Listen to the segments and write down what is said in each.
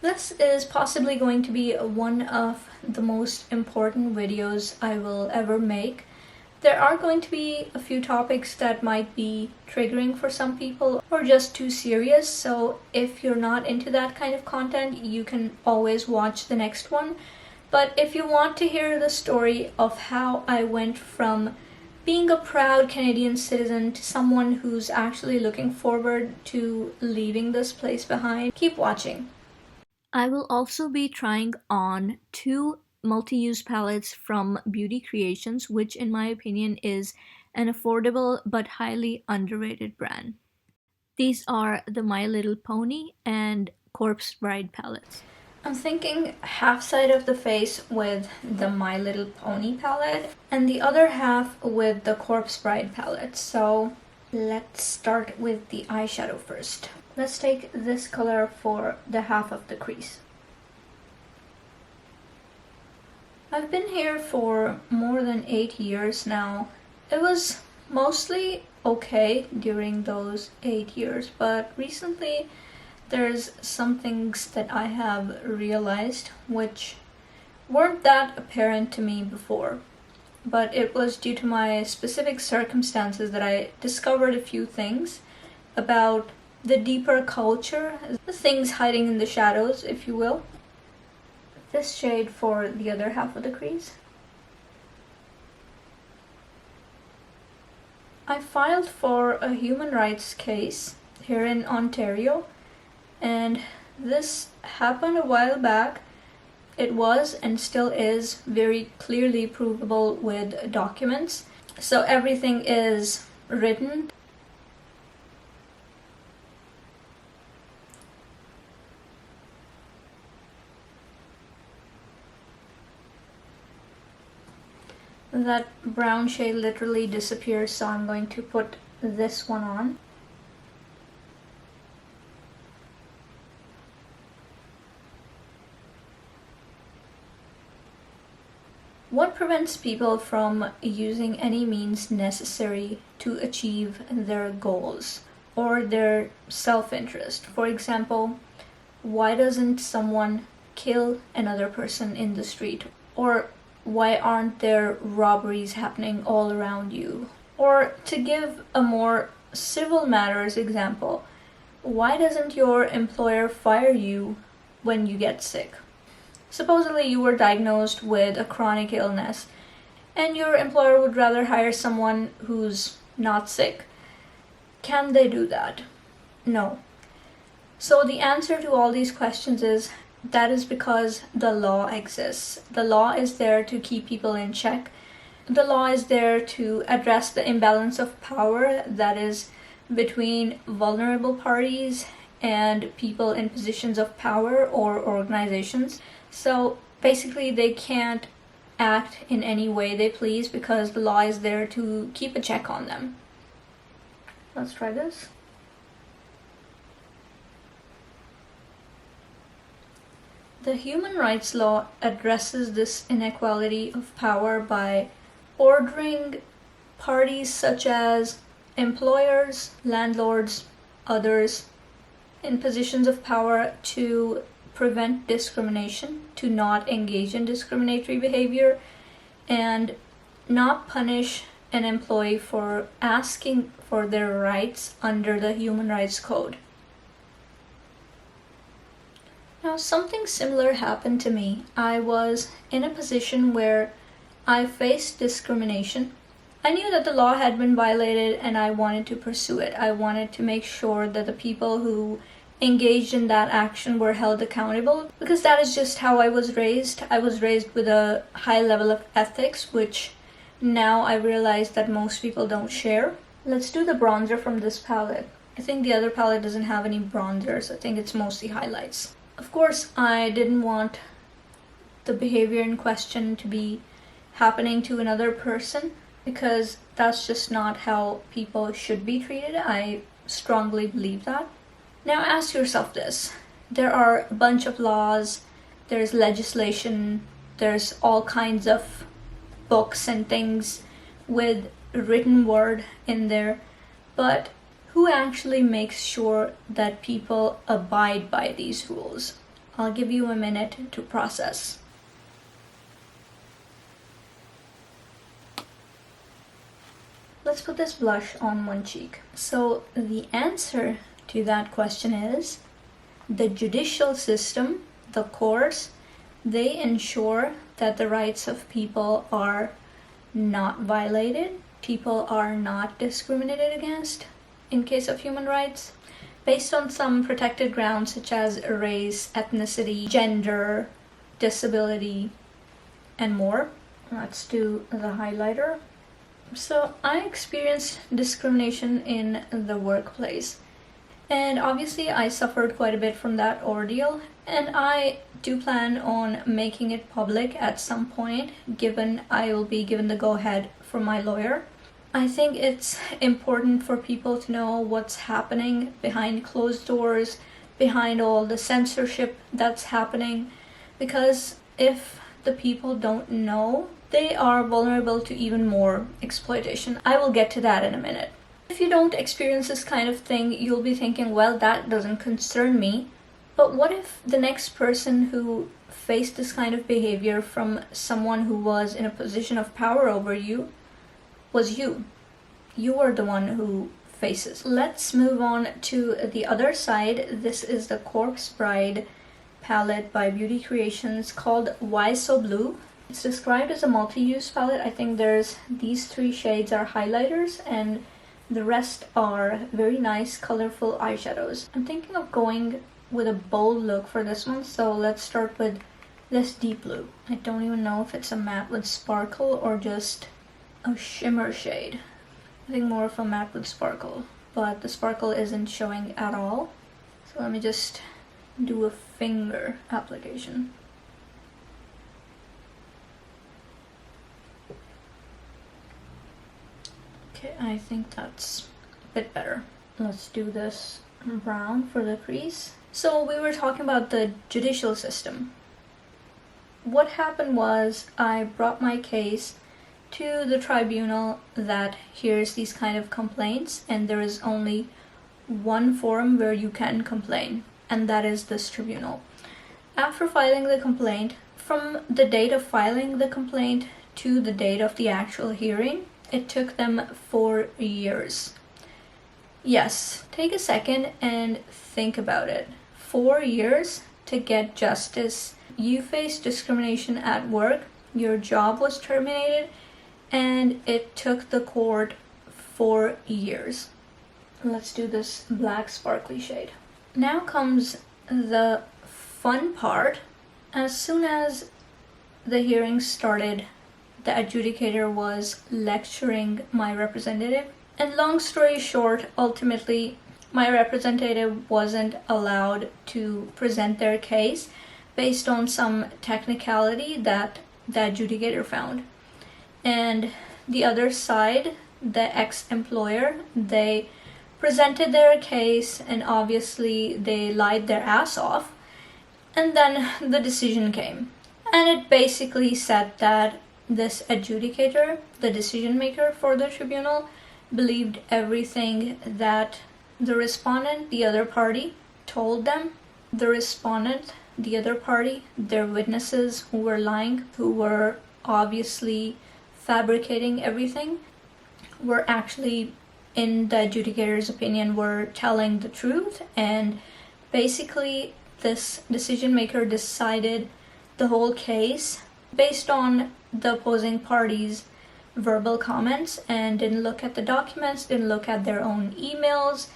This is possibly going to be one of the most important videos I will ever make. There are going to be a few topics that might be triggering for some people or just too serious, so if you're not into that kind of content, you can always watch the next one. But if you want to hear the story of how I went from being a proud Canadian citizen to someone who's actually looking forward to leaving this place behind, keep watching. I will also be trying on two multi-use palettes from Beauty Creations, which in my opinion is an affordable but highly underrated brand. These are the My Little Pony and Corpse Bride palettes. I'm thinking half side of the face with the My Little Pony palette and the other half with the Corpse Bride palette. So let's start with the eyeshadow first. Let's take this color for the half of the crease. I've been here for more than 8 years now. It was mostly okay during those 8 years, but recently there's some things that I have realized which weren't that apparent to me before. But it was due to my specific circumstances that I discovered a few things about the deeper culture, the things hiding in the shadows, if you will. This shade for the other half of the crease. I filed for a human rights case here in Ontario, and this happened a while back. It was and still is very clearly provable with documents. So everything is written. That brown shade literally disappears, so I'm going to put this one on. What prevents people from using any means necessary to achieve their goals or their self-interest? For example, why doesn't someone kill another person in the street? Or why aren't there robberies happening all around you? Or to give a more civil matters example, why doesn't your employer fire you when you get sick? Supposedly you were diagnosed with a chronic illness and your employer would rather hire someone who's not sick. Can they do that? No. So the answer to all these questions is that is because the law exists. The law is there to keep people in check. The law is there to address the imbalance of power that is between vulnerable parties and people in positions of power or organizations. So basically they can't act in any way they please because the law is there to keep a check on them. Let's try this. The human rights law addresses this inequality of power by ordering parties such as employers, landlords, others in positions of power to prevent discrimination, to not engage in discriminatory behavior, and not punish an employee for asking for their rights under the Human Rights Code. Now, something similar happened to me. I was in a position where I faced discrimination. I knew that the law had been violated and I wanted to pursue it. I wanted to make sure that the people who engaged in that action were held accountable because that is just how I was raised. I was raised with a high level of ethics, which now I realize that most people don't share. Let's do the bronzer from this palette. I think the other palette doesn't have any bronzers. I think it's mostly highlights. Of course, I didn't want the behavior in question to be happening to another person because that's just not how people should be treated. I strongly believe that. Now ask yourself this. There are a bunch of laws, there's legislation, there's all kinds of books and things with written word in there, but who actually makes sure that people abide by these rules? I'll give you a minute to process. Let's put this blush on one cheek. So the answer to that question is the judicial system, the courts, they ensure that the rights of people are not violated, people are not discriminated against in case of human rights, based on some protected grounds such as race, ethnicity, gender, disability, and more. Let's do the highlighter. So I experienced discrimination in the workplace, and obviously I suffered quite a bit from that ordeal, and I do plan on making it public at some point, given I will be given the go-ahead from my lawyer. I think it's important for people to know what's happening behind closed doors, behind all the censorship that's happening, because if the people don't know, they are vulnerable to even more exploitation. I will get to that in a minute. If you don't experience this kind of thing, you'll be thinking, well, that doesn't concern me. But what if the next person who faced this kind of behavior from someone who was in a position of power over you was you? You are the one who faces. Let's move on to the other side. This is the Corpse Bride palette by Beauty Creations called Why So Blue. It's described as a multi-use palette. I think there's these 3 shades are highlighters and the rest are very nice colorful eyeshadows. I'm thinking of going with a bold look for this one, so let's start with this deep blue. I don't even know if it's a matte with sparkle or just a shimmer shade. I think more of a matte with sparkle, but the sparkle isn't showing at all. So let me just do a finger application. Okay, I think that's a bit better. Let's do this brown for the crease. So we were talking about the judicial system. What happened was I brought my case to the tribunal that hears these kind of complaints, and there is only one forum where you can complain, and that is this tribunal. After filing the complaint, from the date of filing the complaint to the date of the actual hearing, it took them 4 years. Yes, take a second and think about it. 4 years to get justice. You faced discrimination at work, your job was terminated, and it took the court 4 years. Let's do this black sparkly shade. Now comes the fun part. As soon as the hearing started, the adjudicator was lecturing my representative. And long story short, ultimately, my representative wasn't allowed to present their case based on some technicality that the adjudicator found. And the other side, the ex-employer, they presented their case and obviously they lied their ass off. And then the decision came. And it basically said that this adjudicator, the decision maker for the tribunal, believed everything that the respondent, the other party, told them. The respondent, the other party, their witnesses who were lying, who were obviously fabricating everything, were actually, in the adjudicator's opinion, were telling the truth. And basically this decision maker decided the whole case based on the opposing parties' verbal comments and didn't look at the documents, didn't look at their own emails,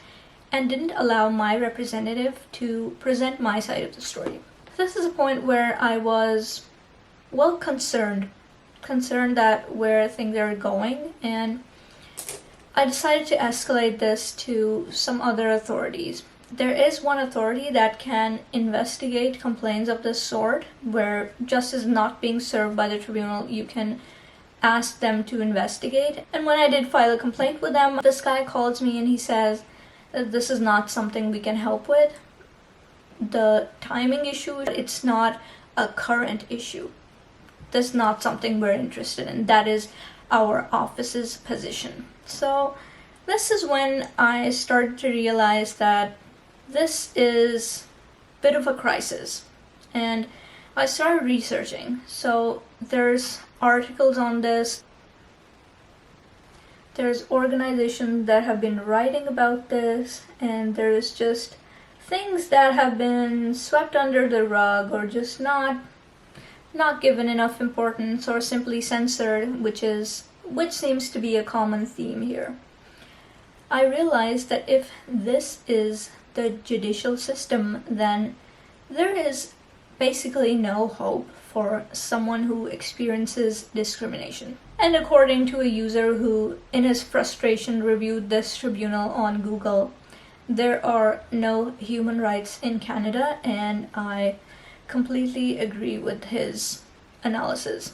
and didn't allow my representative to present my side of the story. This is a point where I was, well, concerned that where things are going, and I decided to escalate this to some other authorities. There is one authority that can investigate complaints of this sort, where justice is not being served by the tribunal. You can ask them to investigate. And when I did file a complaint with them, this guy calls me and he says that this is not something we can help with. The timing issue, it's not a current issue. That's not something we're interested in. That is our office's position. So this is when I started to realize that this is a bit of a crisis. and I started researching. So there's articles on this, there's organizations that have been writing about this, and there's just things that have been swept under the rug or just not given enough importance or simply censored, which seems to be a common theme here. I realized that if this is the judicial system, then there is basically no hope for someone who experiences discrimination. And according to a user who, in his frustration, reviewed this tribunal on Google, there are no human rights in Canada, and I completely agree with his analysis.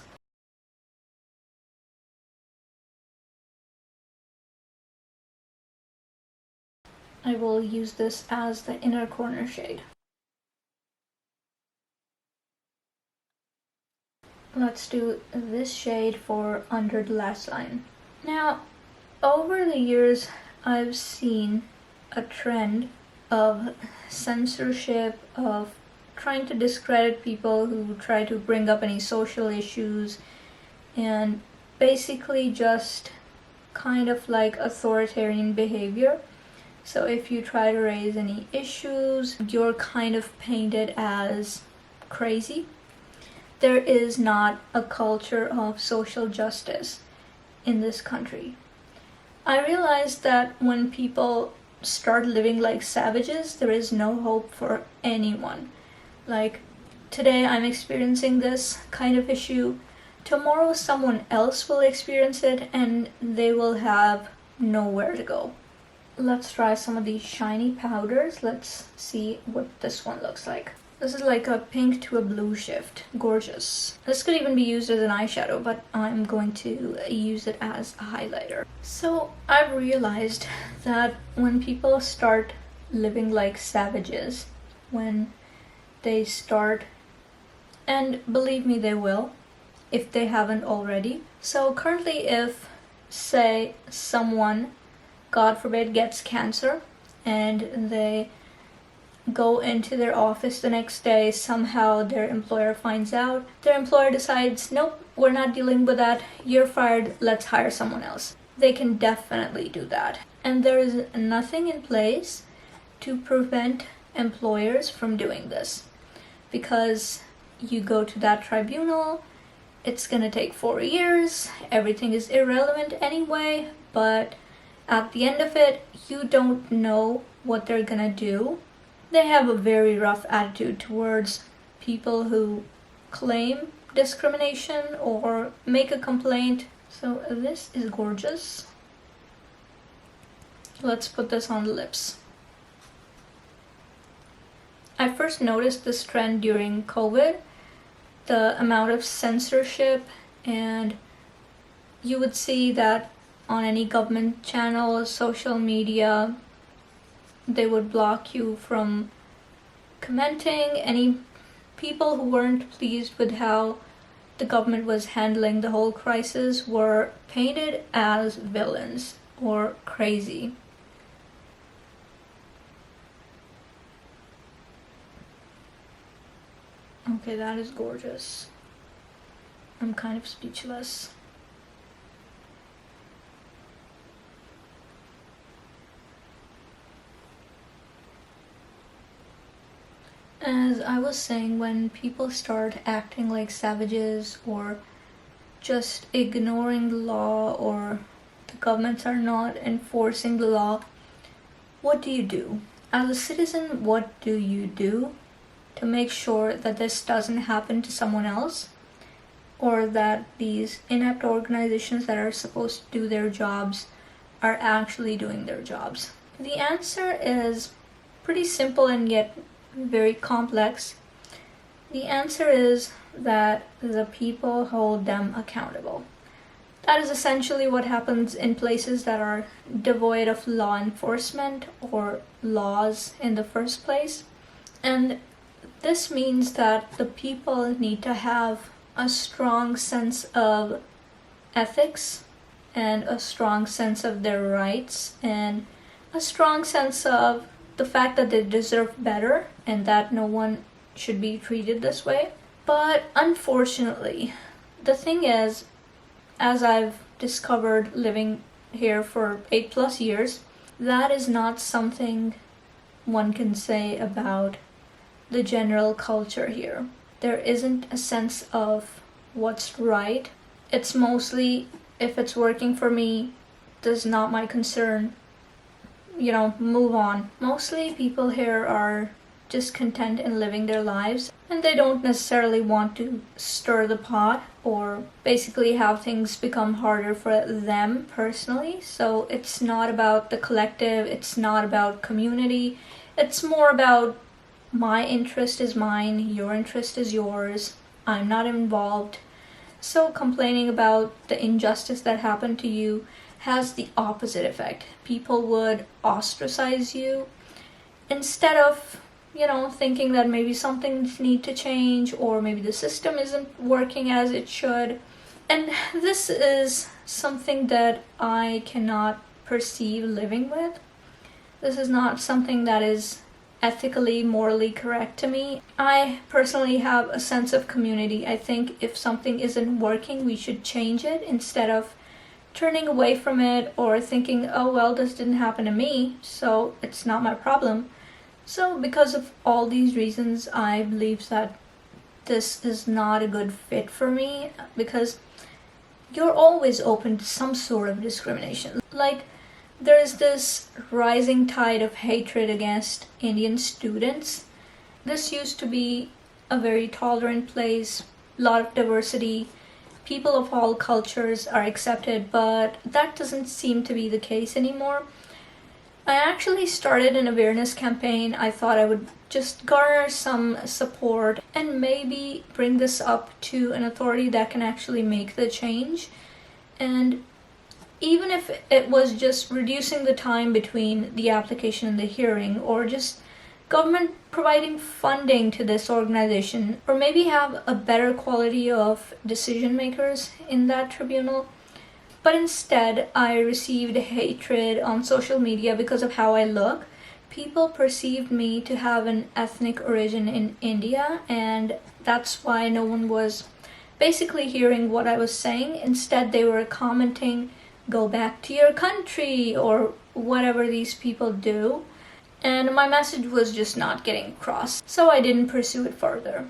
I will use this as the inner corner shade. Let's do this shade for under the last line. Now, over the years, I've seen a trend of censorship, of trying to discredit people who try to bring up any social issues, and basically just kind of like authoritarian behavior. So if you try to raise any issues, you're kind of painted as crazy. There is not a culture of social justice in this country. I realized that when people start living like savages, there is no hope for anyone. Like, today I'm experiencing this kind of issue, tomorrow someone else will experience it and they will have nowhere to go. Let's try some of these shiny powders. Let's see what this one looks like. This is like a pink to a blue shift. Gorgeous. This could even be used as an eyeshadow, but I'm going to use it as a highlighter. So I've realized that when people start living like savages, when they start, and believe me, they will, if they haven't already. So currently, if, say, someone, God forbid, gets cancer and they go into their office the next day, somehow their employer finds out, their employer decides, nope, we're not dealing with that, you're fired, let's hire someone else. They can definitely do that. And there is nothing in place to prevent employers from doing this. Because you go to that tribunal, it's gonna take 4 years, everything is irrelevant anyway, but at the end of it, you don't know what they're gonna do. They have a very rough attitude towards people who claim discrimination or make a complaint. So this is gorgeous. Let's put this on the lips. I first noticed this trend during COVID, the amount of censorship, and you would see that on any government channel, social media, they would block you from commenting. Any people who weren't pleased with how the government was handling the whole crisis were painted as villains or crazy. Okay, that is gorgeous. I'm kind of speechless. As I was saying, when people start acting like savages or just ignoring the law, or the governments are not enforcing the law, what do you do? As a citizen, what do you do to make sure that this doesn't happen to someone else, or that these inept organizations that are supposed to do their jobs are actually doing their jobs? The answer is pretty simple and yet very complex. The answer is that the people hold them accountable. That is essentially what happens in places that are devoid of law enforcement or laws in the first place. And this means that the people need to have a strong sense of ethics and a strong sense of their rights and a strong sense of the fact that they deserve better and that no one should be treated this way. But unfortunately, the thing is, as I've discovered living here for 8+ years, that is not something one can say about the general culture here. There isn't a sense of what's right. It's mostly, if it's working for me, that's not my concern. Move on. Mostly people here are just content in living their lives, and they don't necessarily want to stir the pot or basically have things become harder for them personally. So it's not about the collective, it's not about community, it's more about my interest is mine, your interest is yours, I'm not involved. So complaining about the injustice that happened to you has the opposite effect. People would ostracize you instead of thinking that maybe some things need to change, or maybe the system isn't working as it should. And this is something that I cannot perceive living with. This is not something that is ethically, morally correct to me. I personally have a sense of community. I think if something isn't working, we should change it instead of turning away from it or thinking, oh well, this didn't happen to me, so it's not my problem. So because of all these reasons, I believe that this is not a good fit for me, because you're always open to some sort of discrimination. Like, there's this rising tide of hatred against Indian students. This used to be a very tolerant place, a lot of diversity, people of all cultures are accepted, but that doesn't seem to be the case anymore. I actually started an awareness campaign. I thought I would just garner some support and maybe bring this up to an authority that can actually make the change. And even if it was just reducing the time between the application and the hearing, or just government providing funding to this organization, or maybe have a better quality of decision makers in that tribunal. But instead, I received hatred on social media because of how I look. People perceived me to have an ethnic origin in India, and that's why no one was basically hearing what I was saying. Instead, they were commenting, "Go back to your country," or whatever these people do. And my message was just not getting across, so I didn't pursue it further.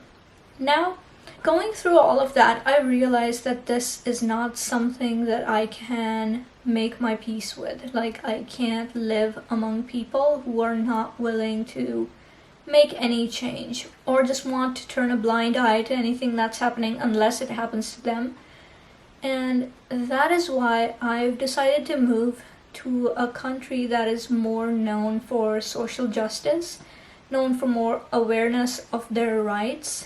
Now, going through all of that, I realized that this is not something that I can make my peace with. Like, I can't live among people who are not willing to make any change, or just want to turn a blind eye to anything that's happening unless it happens to them. And that is why I've decided to move to a country that is more known for social justice, known for more awareness of their rights,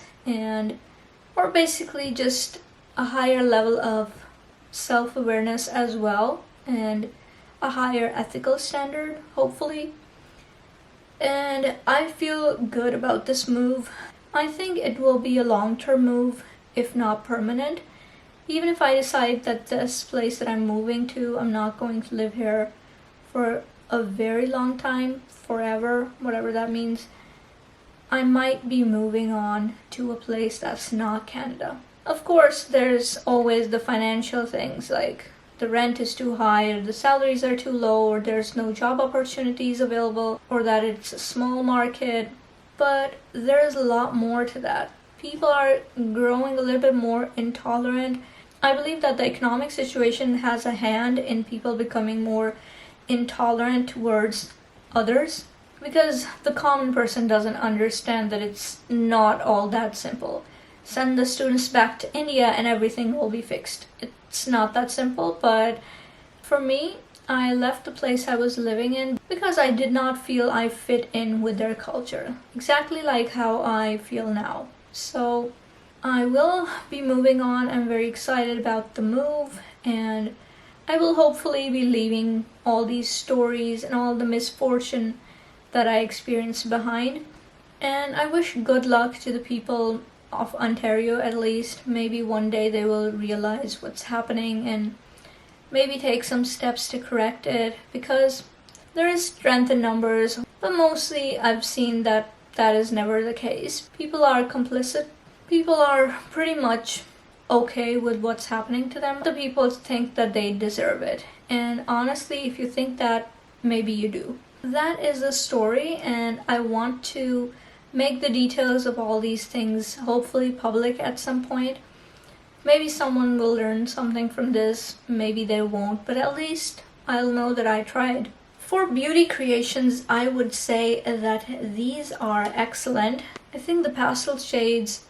or basically just a higher level of self-awareness as well, and a higher ethical standard, hopefully. And I feel good about this move. I think it will be a long-term move, if not permanent. Even if I decide that this place that I'm moving to, I'm not going to live here for a very long time, forever, whatever that means, I might be moving on to a place that's not Canada. Of course, there's always the financial things, like the rent is too high, or the salaries are too low, or there's no job opportunities available, or that it's a small market. But there's a lot more to that. People are growing a little bit more intolerant. I believe that the economic situation has a hand in people becoming more intolerant towards others, because the common person doesn't understand that it's not all that simple. Send the students back to India and everything will be fixed. It's not that simple, but for me, I left the place I was living in because I did not feel I fit in with their culture, exactly like how I feel now. So I will be moving on. I'm very excited about the move, and I will hopefully be leaving all these stories and all the misfortune that I experienced behind. And I wish good luck to the people of Ontario, at least. Maybe one day they will realize what's happening and maybe take some steps to correct it, because there is strength in numbers. But mostly I've seen that that is never the case. People are complicit. People are pretty much okay with what's happening to them. The people think that they deserve it. And honestly, if you think that, maybe you do. That is the story, and I want to make the details of all these things hopefully public at some point. Maybe someone will learn something from this, maybe they won't, but at least I'll know that I tried. For beauty creations, I would say that these are excellent. I think the pastel shades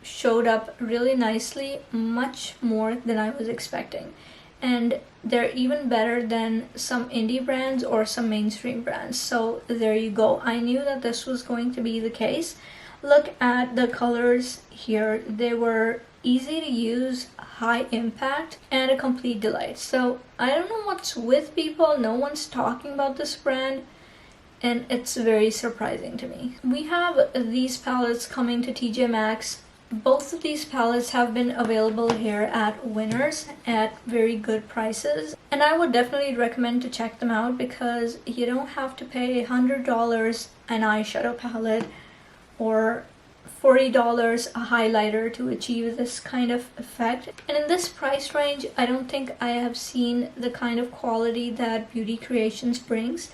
showed up really nicely, much more than I was expecting. And they're even better than some indie brands or some mainstream brands. So there you go. I knew that this was going to be the case. Look at the colors here. They were easy to use, high impact, and a complete delight. So I don't know what's with people. No one's talking about this brand, and it's very surprising to me. We have these palettes coming to TJ Maxx. Both of these palettes have been available here at Winners at very good prices, and I would definitely recommend to check them out because you don't have to pay $100 an eyeshadow palette or $40 a highlighter to achieve this kind of effect. And in this price range, I don't think I have seen the kind of quality that Beauty Creations brings.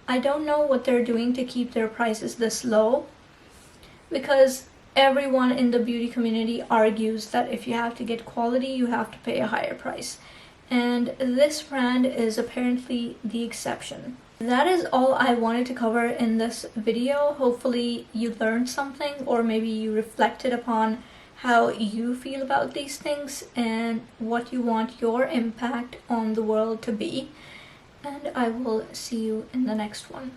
I don't know what they're doing to keep their prices this low, because everyone in the beauty community argues that if you have to get quality, you have to pay a higher price. And this brand is apparently the exception. That is all I wanted to cover in this video. Hopefully you learned something, or maybe you reflected upon how you feel about these things and what you want your impact on the world to be. And I will see you in the next one.